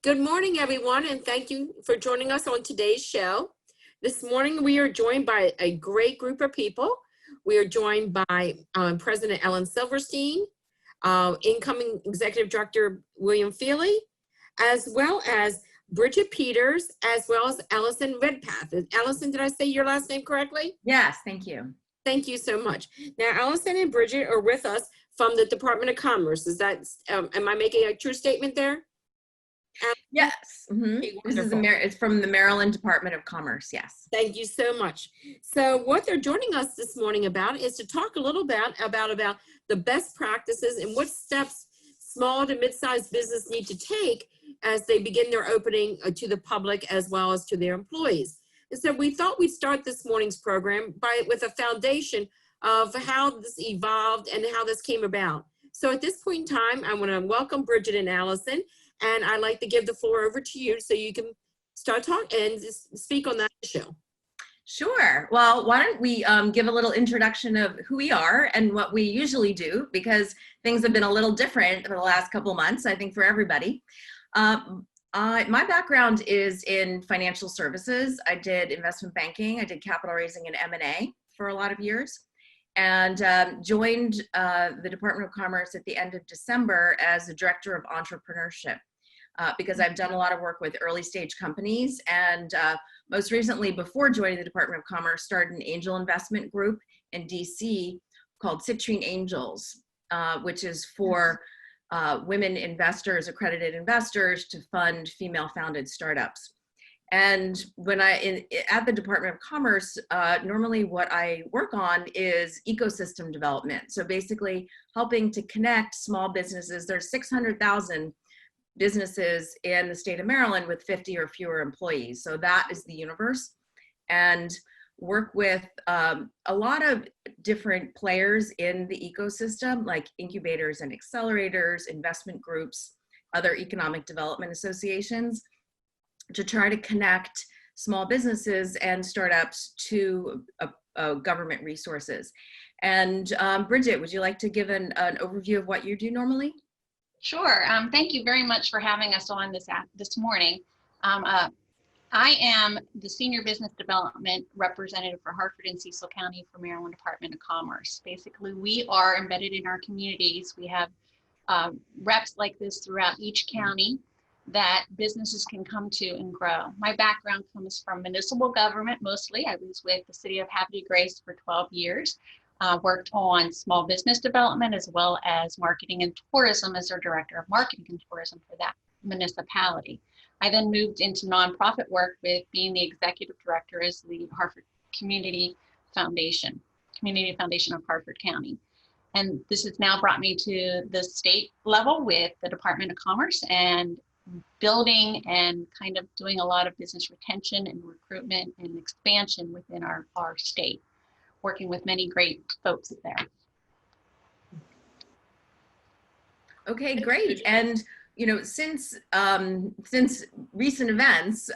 Good morning, everyone, and thank you for joining us on today's show. This morning, we are joined by a great group of people. We are joined by President Ellen Silverstein, incoming Executive Director William Feely, as well as Brigitte Peters, as well as Allyson Redpath. Allyson, did I say your last name correctly? Yes, thank you. Thank you so much. Now, Allyson and Brigitte are with us from the Department of Commerce. Is that, am I making a true statement there? Yes. Okay, This is wonderful. it's from the Maryland Department of Commerce. Yes. Thank you so much. So what they're joining us this morning about is to talk a little bit about the best practices and what steps small to mid-sized business need to take as they begin their opening to the public as well as to their employees. And so we thought we'd start this morning's program with a foundation of how this evolved and how this came about. So at this point in time, I want to welcome Brigitte and Allyson, and I'd like to give the floor over to you so you can start talking and speak on that issue. Sure. Well, why don't we give a little introduction of who we are and what we usually do, because things have been a little different for the last couple of months, I think, for everybody. My background is in financial services. I did investment banking. I did capital raising and M&A for a lot of years, and joined the Department of Commerce at the end of December as the Director of Entrepreneurship. Because I've done a lot of work with early stage companies, and most recently, before joining the Department of Commerce, started an angel investment group in DC called Citrine Angels, which is for women investors, accredited investors, to fund female-founded startups. And when at the Department of Commerce, normally what I work on is ecosystem development. So basically helping to connect small businesses. There's 600,000 businesses in the state of Maryland with 50 or fewer employees. So that is the universe, and work with a lot of different players in the ecosystem, like incubators and accelerators, investment groups, other economic development associations, to try to connect small businesses and startups to government resources. And Brigitte, would you like to give an overview of what you do normally? Sure. Thank you very much for having us on this morning. I am the Senior Business Development Representative for Hartford and Cecil County for Maryland Department of Commerce. Basically, we are embedded in our communities. We have reps like this throughout each county that businesses can come to and grow. My background comes from municipal government mostly. I was with the City of Happy Grace for 12 years. Worked on small business development as well as marketing and tourism as their director of marketing and tourism for that municipality. I then moved into nonprofit work with being the executive director as the Hartford Community Foundation of Hartford County. And this has now brought me to the state level with the Department of Commerce and building and kind of doing a lot of business retention and recruitment and expansion within our state, working with many great folks there. Okay, great. And you know, since recent events,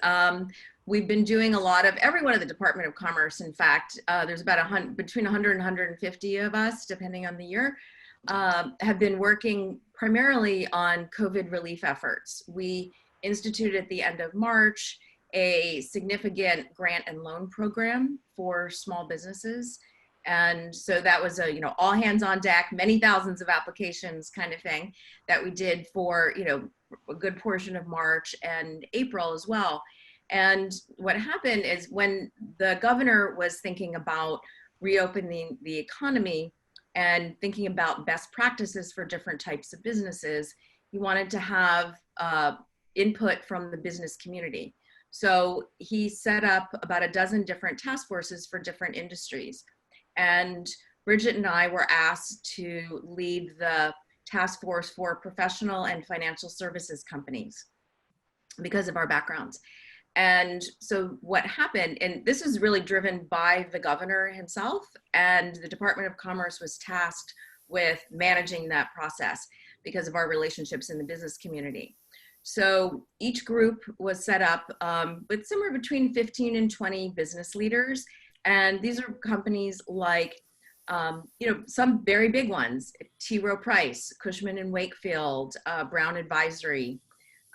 we've been doing a lot of, everyone at the Department of Commerce, in fact, there's about between 100 and 150 of us, depending on the year, have been working primarily on COVID relief efforts. We instituted at the end of March a significant grant and loan program for small businesses. And so that was a, all hands on deck, many thousands of applications kind of thing that we did for, a good portion of March and April as well. And what happened is when the governor was thinking about reopening the economy and thinking about best practices for different types of businesses, he wanted to have input from the business community. So he set up about a dozen different task forces for different industries. And Brigitte and I were asked to lead the task force for professional and financial services companies because of our backgrounds. And so what happened, and this is really driven by the governor himself, and the Department of Commerce was tasked with managing that process because of our relationships in the business community. So each group was set up with somewhere between 15 and 20 business leaders. And these are companies like, some very big ones, T. Rowe Price, Cushman and Wakefield, Brown Advisory,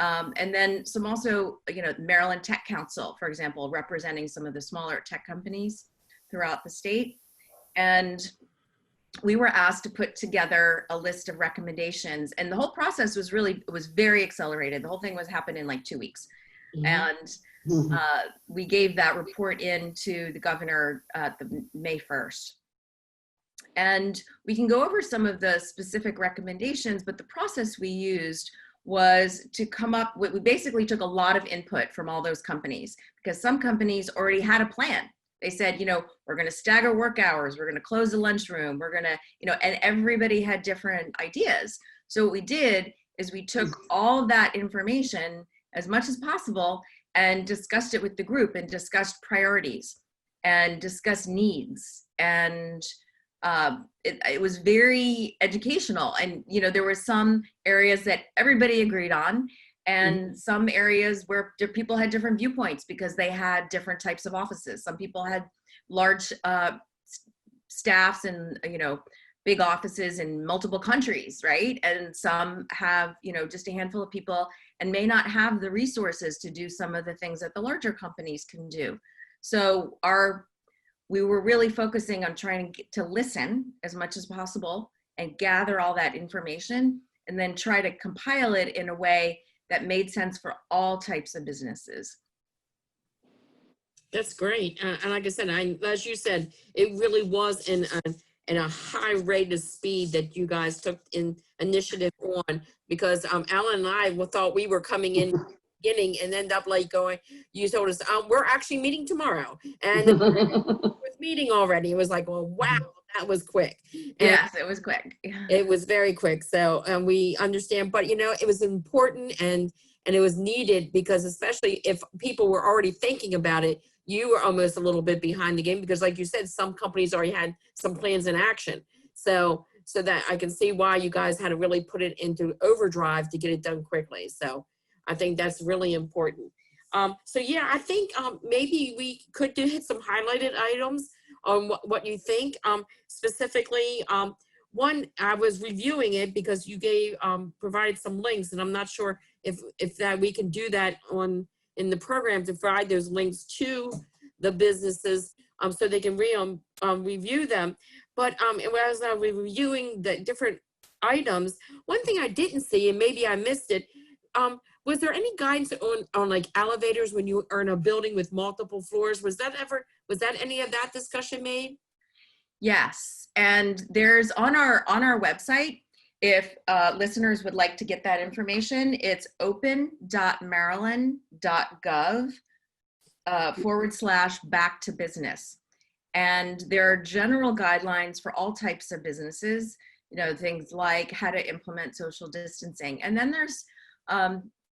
And then some also, Maryland Tech Council, for example, representing some of the smaller tech companies throughout the state. And we were asked to put together a list of recommendations, and the whole process was very accelerated. The whole thing happened in like 2 weeks. And we gave that report in to the governor the May 1st. And we can go over some of the specific recommendations, but the process we used was to come up with, we basically took a lot of input from all those companies, because some companies already had a plan. They said, we're going to stagger work hours, we're going to close the lunchroom, we're going to, and everybody had different ideas. So what we did is we took all of that information as much as possible and discussed it with the group, and discussed priorities and discussed needs. And it was very educational. And, there were some areas that everybody agreed on, and some areas where people had different viewpoints because they had different types of offices. Some people had large staffs and, big offices in multiple countries, right? And some have, just a handful of people and may not have the resources to do some of the things that the larger companies can do. So we were really focusing on trying to listen as much as possible and gather all that information, and then try to compile it in a way that made sense for all types of businesses. That's great. And like I said, as you said, it really was in a high rate of speed that you guys took in initiative on, because Alan and I thought we were coming in beginning and end up like going, you told us, we're actually meeting tomorrow. And was meeting already. It was like, well, wow, that was quick. And yes, it was quick. It was very quick. So, and we understand, but it was important and it was needed, because especially if people were already thinking about it, you were almost a little bit behind the game, because like you said, some companies already had some plans in action. So that I can see why you guys had to really put it into overdrive to get it done quickly. So I think that's really important. So yeah, I think maybe we could hit some highlighted items on what you think. Specifically, one, I was reviewing it because you provided some links, and I'm not sure if that we can do that in the program to provide those links to the businesses so they can review them. But as I was reviewing the different items, one thing I didn't see, and maybe I missed it, was there any guidance on like elevators when you are in a building with multiple floors? Was that any of that discussion made? Yes, and there's on our website, if listeners would like to get that information, it's open.maryland.gov /back to business. And there are general guidelines for all types of businesses, things like how to implement social distancing. And then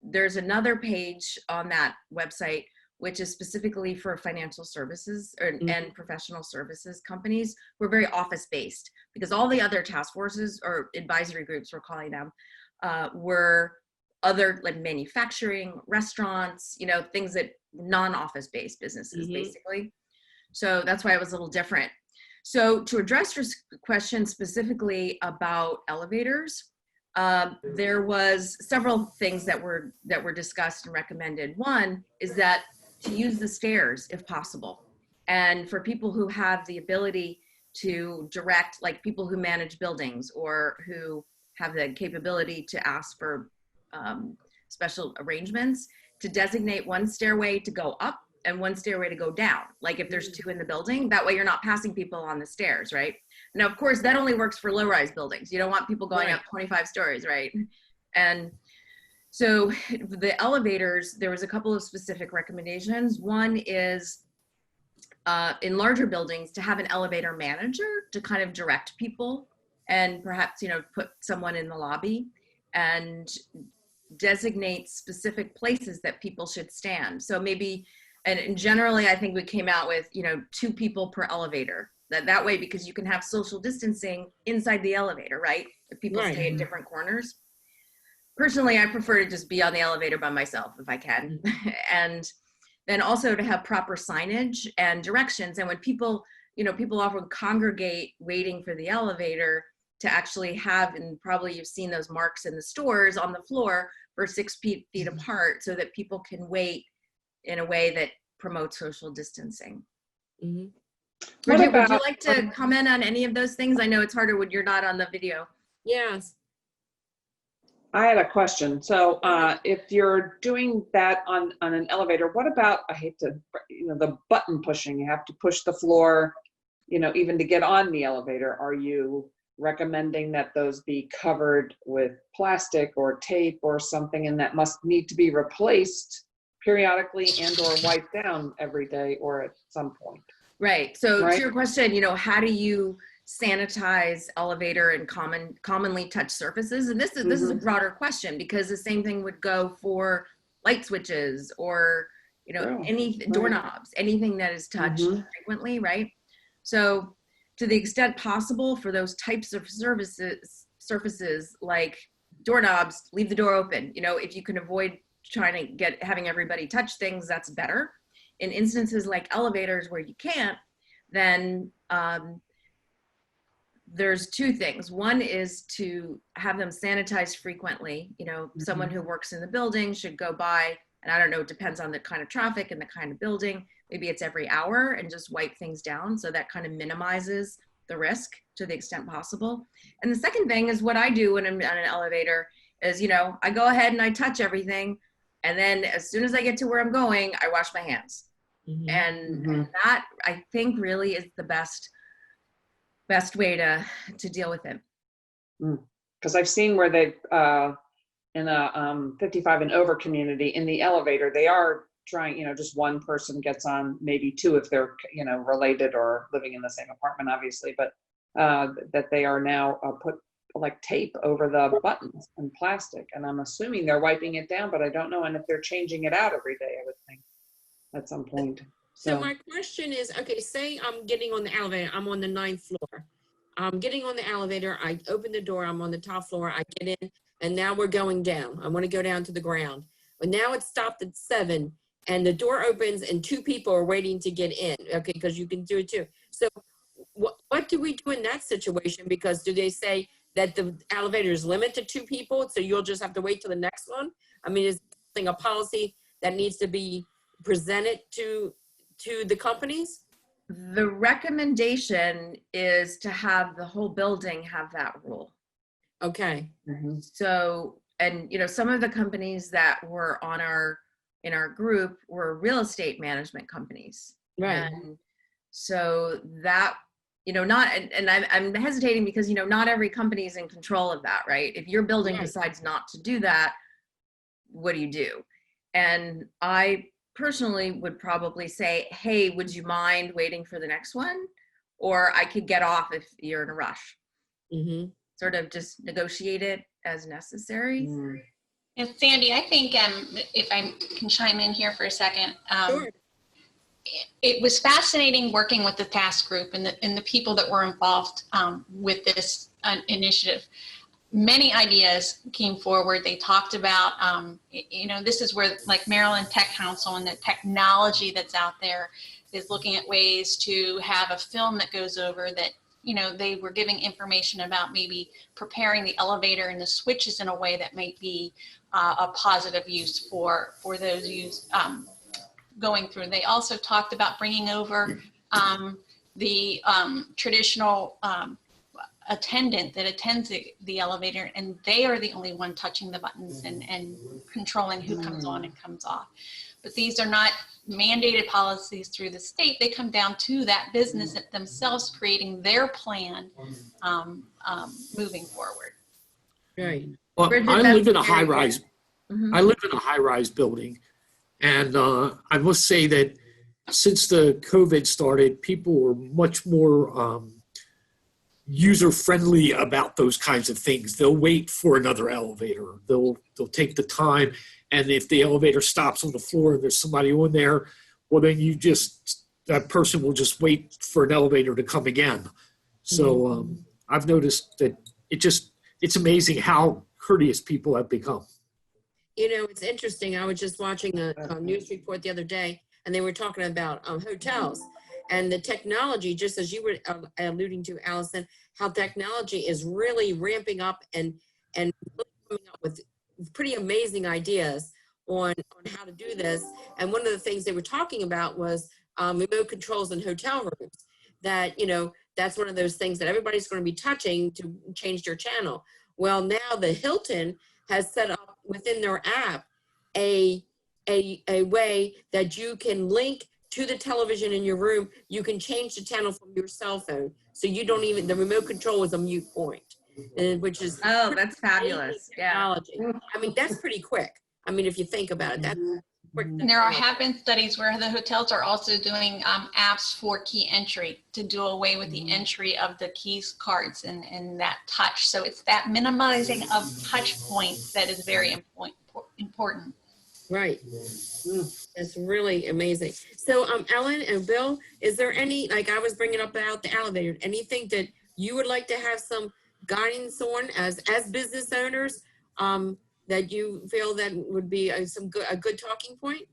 there's another page on that website which is specifically for financial services and professional services companies who are very office-based, because all the other task forces or advisory groups, we're calling them, were other like manufacturing, restaurants, things that non-office based businesses, basically. So that's why it was a little different. So to address your question specifically about elevators, there was several things that were discussed and recommended. One is that to use the stairs if possible. And for people who have the ability to direct, like people who manage buildings or who have the capability to ask for special arrangements, to designate one stairway to go up and one stairway to go down. Like if there's two in the building, that way you're not passing people on the stairs, right? Now, of course, that only works for low-rise buildings. You don't want people going up 25 stories, right? And so the elevators, there was a couple of specific recommendations. One is in larger buildings to have an elevator manager to kind of direct people and perhaps, put someone in the lobby and designate specific places that people should stand. So maybe, and generally, I think we came out with, 2 people per elevator. That way, because you can have social distancing inside the elevator, right? If people stay in different corners. Personally, I prefer to just be on the elevator by myself if I can. And then also to have proper signage and directions. And when people, people often congregate waiting for the elevator, to actually have, and probably you've seen those marks in the stores on the floor for 6 feet apart, so that people can wait in a way that promotes social distancing. Mm-hmm. Brigitte, would you like to comment on any of those things? I know it's harder when you're not on the video. Yes. I had a question. So if you're doing that on an elevator, what about, I hate to, the button pushing, you have to push the floor, even to get on the elevator. Are you recommending that those be covered with plastic or tape or something, and that must need to be replaced periodically and or wiped down every day or at some point? Right. So Right. to your question, how do you sanitize elevator and commonly touched surfaces? And this is a broader question, because the same thing would go for light switches or any doorknobs, anything that is touched frequently, right? So to the extent possible for those types of surfaces like doorknobs, leave the door open. If you can avoid having everybody touch things, that's better. In instances like elevators where you can't, then there's 2 things. One is to have them sanitized frequently. Someone who works in the building should go by, and I don't know, it depends on the kind of traffic and the kind of building. Maybe it's every hour, and just wipe things down. So that kind of minimizes the risk to the extent possible. And the second thing is what I do when I'm on an elevator is, I go ahead and I touch everything. And then as soon as I get to where I'm going, I wash my hands. And that, I think, really is the best way to deal with it. Because I've seen where they in a 55 and over community, in the elevator, they are trying, just one person gets on, maybe 2 if they're related or living in the same apartment, obviously, but that they are now put like tape over the buttons and plastic, and I'm assuming they're wiping it down, but I don't know. And if they're changing it out every day, I would think at some point. So my question is, okay, say I'm getting on the elevator, I'm on the 9th floor. I'm getting on the elevator, I open the door, I'm on the top floor, I get in, and now we're going down. I want to go down to the ground. But now it's stopped at 7, and the door opens and 2 people are waiting to get in, okay, because you can do it too. So what do we do in that situation? Because do they say that the elevator is limited to 2 people, so you'll just have to wait till the next one? I mean, is there a policy that needs to be presented to the companies? The recommendation is to have the whole building have that rule. Okay. So, and some of the companies that were in our group were real estate management companies. Right. And so that, I'm hesitating because, not every company is in control of that, right? If your building decides not to do that, what do you do? And I personally would probably say, hey, would you mind waiting for the next one? Or I could get off if you're in a rush. Sort of just negotiate it as necessary. And Sandy, I think if I can chime in here for a second, Sure. It was fascinating working with the task group and the people that were involved with this initiative. Many ideas came forward. They talked about, this is where like Maryland Tech Council and the technology that's out there is looking at ways to have a film that goes over that, they were giving information about maybe preparing the elevator and the switches in a way that might be a positive use for those going through. They also talked about bringing over the traditional attendant that attends the elevator, and they are the only one touching the buttons and controlling who comes on and comes off. But these are not mandated policies through the state. They come down to that business themselves creating their plan moving forward. Right. Well, I live in a high rise. I live in a high rise building, and I must say that since the COVID started, people were much more user-friendly about those kinds of things. They'll wait for another elevator. They'll take the time, and if the elevator stops on the floor and there's somebody on there, well, then that person will just wait for an elevator to come again. So I've noticed that it's amazing how courteous people have become. It's interesting. I was just watching a news report the other day, and they were talking about hotels and the technology, just as you were alluding to, Allyson, how technology is really ramping up and really coming up with pretty amazing ideas on how to do this. And one of the things they were talking about was remote controls in hotel rooms, that, you know, that's one of those things that everybody's going to be touching to change their channel. Well, now the Hilton has set up within their app a way that you can link to the television in your room. You can change the channel from your cell phone. So you don't even, the remote control is a mute point, which is Oh, that's fabulous. Yeah. technology. I mean, that's pretty quick. I mean, if you think about it, that's quick. And there have been studies where the hotels are also doing apps for key entry to do away with the entry of the keys cards and that touch. So it's that minimizing of touch points that is very important. Right. It's really amazing. So, Ellen and Bill, is there any, like I was bringing up about the elevator, anything that you would like to have some guidance on as business owners, that you feel that would be a good talking point?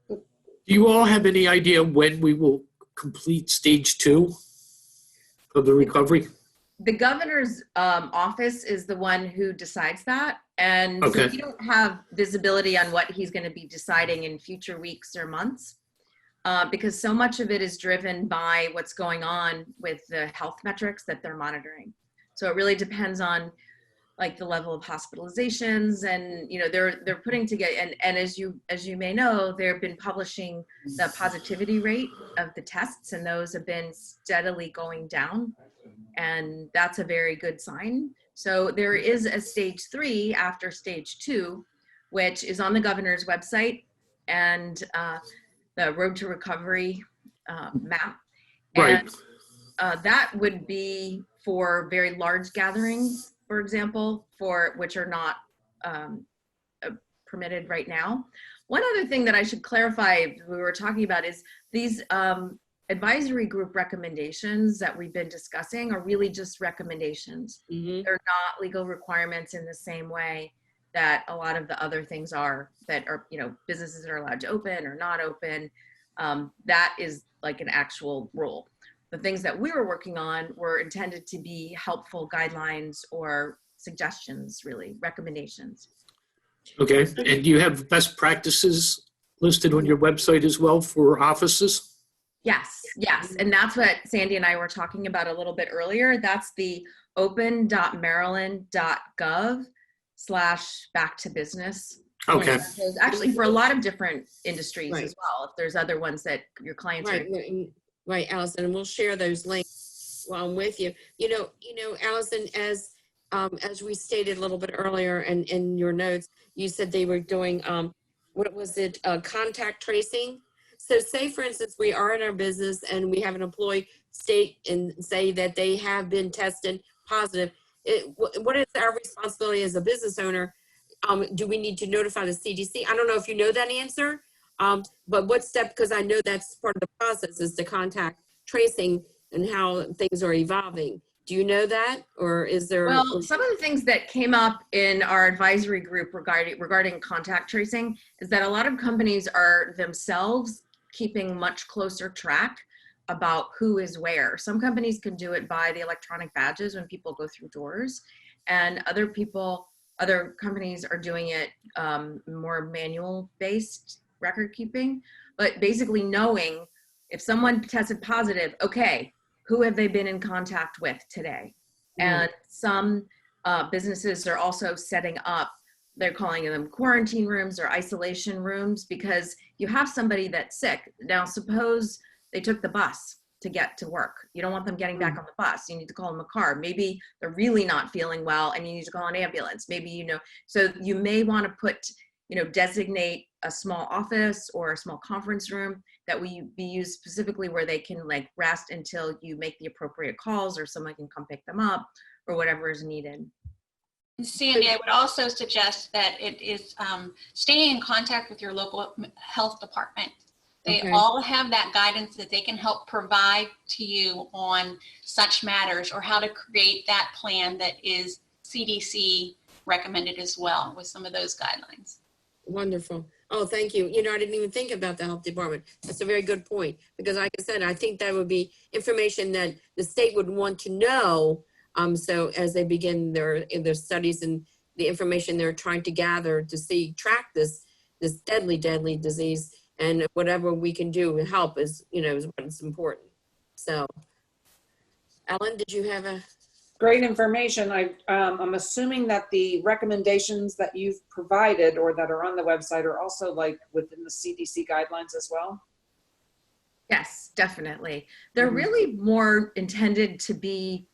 Do you all have any idea when we will complete stage 2 of the recovery? The governor's office is the one who decides that. And Okay. so we don't have visibility on what he's going to be deciding in future weeks or months, because so much of it is driven by what's going on with the health metrics that they're monitoring. So it really depends on like the level of hospitalizations, and you know they're putting together, and as you may know, they've been publishing the positivity rate of the tests, and those have been steadily going down, and that's a very good sign. So there is a stage 3 after stage 2, which is on the governor's website and the Road to Recovery map. And that would be for very large gatherings, for example, for which are not permitted right now. One other thing that I should clarify we were talking about is these advisory group recommendations that we've been discussing are really just recommendations. Mm-hmm. They're not legal requirements in the same way that a lot of the other things are, that are, you know, businesses that are allowed to open or not open. That is like an actual rule. The things that we were working on were intended to be helpful guidelines or suggestions, really, recommendations. Okay, and do you have best practices listed on your website as well for offices? Yes, yes. And that's what Sandy and I were talking about a little bit earlier. That's the open.maryland.gov/back-to-business. Okay. Actually, for a lot of different industries Right. as well, if there's other ones that your clients are. Right, Allyson, and we'll share those links while I'm with you. You know, Allyson, as we stated a little bit earlier in your notes, you said they were doing, what was it, contact tracing? So say, for instance, we are in our business and we have an employee state and say that they have been tested positive. What is our responsibility as a business owner? Do we need to notify the CDC? I don't know if you know that answer, but what step, because I know that's part of the process, is the contact tracing and how things are evolving. Do you know that, or is there? Well, some of the things that came up in our advisory group regarding contact tracing is that a lot of companies are themselves keeping much closer track about who is where. Some companies can do it by the electronic badges when people go through doors, and other companies are doing it more manual based record keeping, but basically knowing if someone tested positive, okay, who have they been in contact with today? And some businesses are also setting up, they're calling them quarantine rooms or isolation rooms, because you have somebody that's sick. Now, suppose they took the bus to get to work. You don't want them getting back on the bus. You need to call them a car. Maybe they're really not feeling well and you need to call an ambulance. Maybe, you know, so you may want to put, you know, designate a small office or a small conference room that will be used specifically where they can like rest until you make the appropriate calls or someone can come pick them up or whatever is needed. Sandy, I would also suggest that it is staying in contact with your local health department. They all have that guidance that they can help provide to you on such matters, or how to create that plan that is CDC recommended as well with some of those guidelines. Wonderful. Oh, thank you. You know, I didn't even think about the health department. That's a very good point, because like I said, I think that would be information that the state would want to know. So as they begin their studies and the information they're trying to gather to track this deadly disease, and whatever we can do to help is what's important. So, Ellen, did you have a? Great information. I'm assuming that the recommendations that you've provided or that are on the website are also like within the CDC guidelines as well? Yes, definitely. They're really more intended to be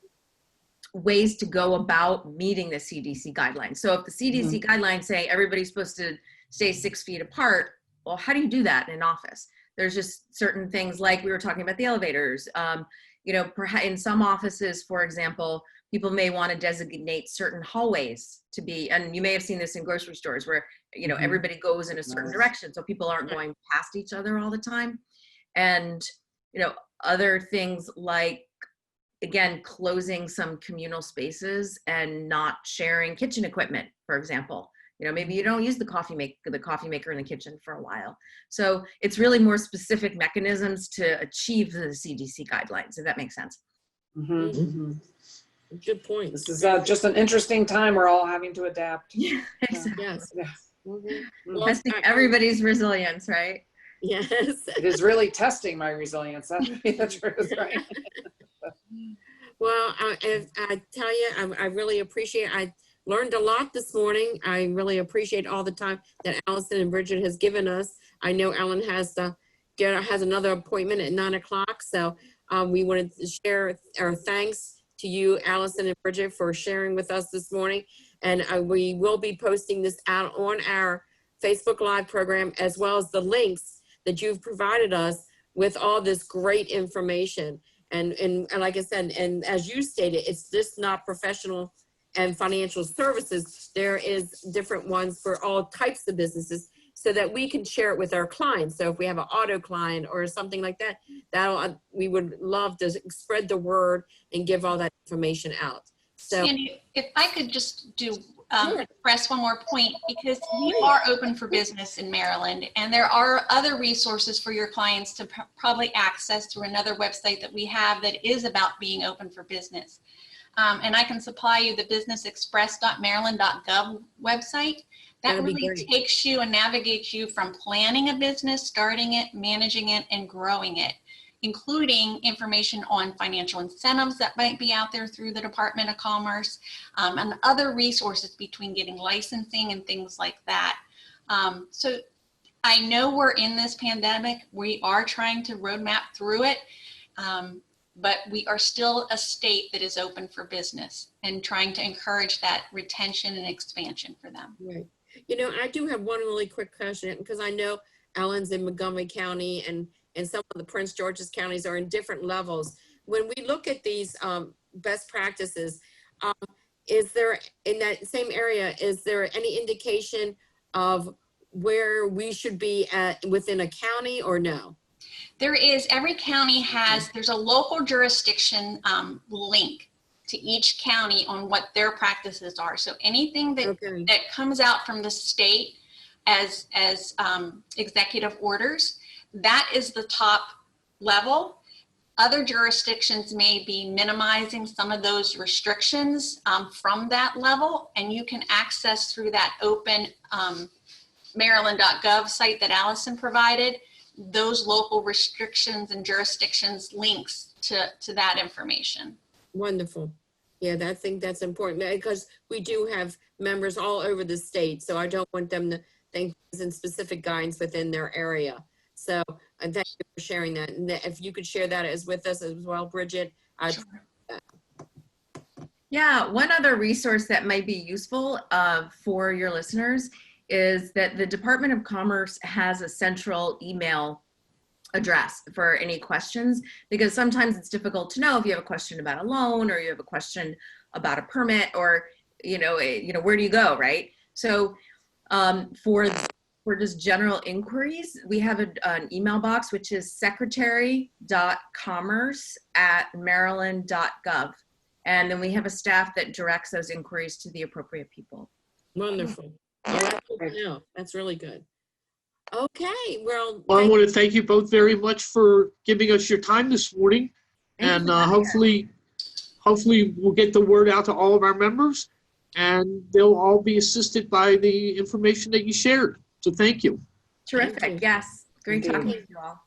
ways to go about meeting the CDC guidelines. So if the CDC guidelines say everybody's supposed to stay 6 feet apart, well, how do you do that in an office? There's just certain things, like we were talking about the elevators. Perhaps in some offices, for example, people may want to designate certain hallways to be, and you may have seen this in grocery stores where, everybody goes in a certain direction, so people aren't going past each other all the time. And, other things like, again, closing some communal spaces and not sharing kitchen equipment, for example. Maybe you don't use the coffee maker in the kitchen for a while. So it's really more specific mechanisms to achieve the CDC guidelines, if that makes sense. Good point. This is just an interesting time. We're all having to adapt. Yeah, exactly. Yes. Well, testing everybody's resilience, right? Yes. It is really testing my resilience. That's right. Well, I tell you, I really appreciate. I learned a lot this morning. I really appreciate all the time that Allyson and Brigitte has given us. I know Ellen has another appointment at 9 o'clock, so we wanted to share our thanks to you, Allyson and Brigitte, for sharing with us this morning. And we will be posting this out on our Facebook Live program, as well as the links that you've provided us with all this great information. And like I said, and as you stated, it's just not professional and financial services. There is different ones for all types of businesses, so that we can share it with our clients. So if we have an auto client or something like that, we would love to spread the word and give all that information out. So, Sandy, if I could just Sure. express one more point, because we are open for business in Maryland, and there are other resources for your clients to probably access through another website that we have that is about being open for business. And I can supply you the businessexpress.maryland.gov website. That That'd be really great. takes you and navigates you from planning a business, starting it, managing it, and growing it, including information on financial incentives that might be out there through the Department of Commerce, and other resources between getting licensing and things like that. So I know we're in this pandemic. We are trying to roadmap through it. But we are still a state that is open for business and trying to encourage that retention and expansion for them. right. I do have one really quick question, because I know Ellen's in Montgomery County and some of the Prince George's counties are in different levels. When we look at these best practices, is there, in that same area, is there any indication of where we should be at within a county, or no? There is, every county has, there's a local jurisdiction link to each county on what their practices are. So anything that, Okay. that comes out from the state as executive orders, that is the top level. Other jurisdictions may be minimizing some of those restrictions from that level, and you can access through that open Maryland.gov site that Allyson provided, those local restrictions and jurisdictions links to that information. Wonderful. Yeah, I think that's important, because we do have members all over the state, so I don't want them to think it's in specific guidance within their area. So, and thank you for sharing that. And if you could share that with us as well, Brigitte. Sure. Yeah, one other resource that might be useful for your listeners is that the Department of Commerce has a central email address for any questions, because sometimes it's difficult to know if you have a question about a loan, or you have a question about a permit, or where do you go, right? So for just general inquiries, we have an email box, which is secretary.commerce@maryland.gov. And then we have a staff that directs those inquiries to the appropriate people. Wonderful. Yeah, that's good to know. That's really good. Okay, well, Well, I thank- want to thank you both very much for giving us your time this morning. Thank you And for having us. hopefully we'll get the word out to all of our members and they'll all be assisted by the information that you shared. So thank you. Terrific. Yes. Great Indeed. talking to you all.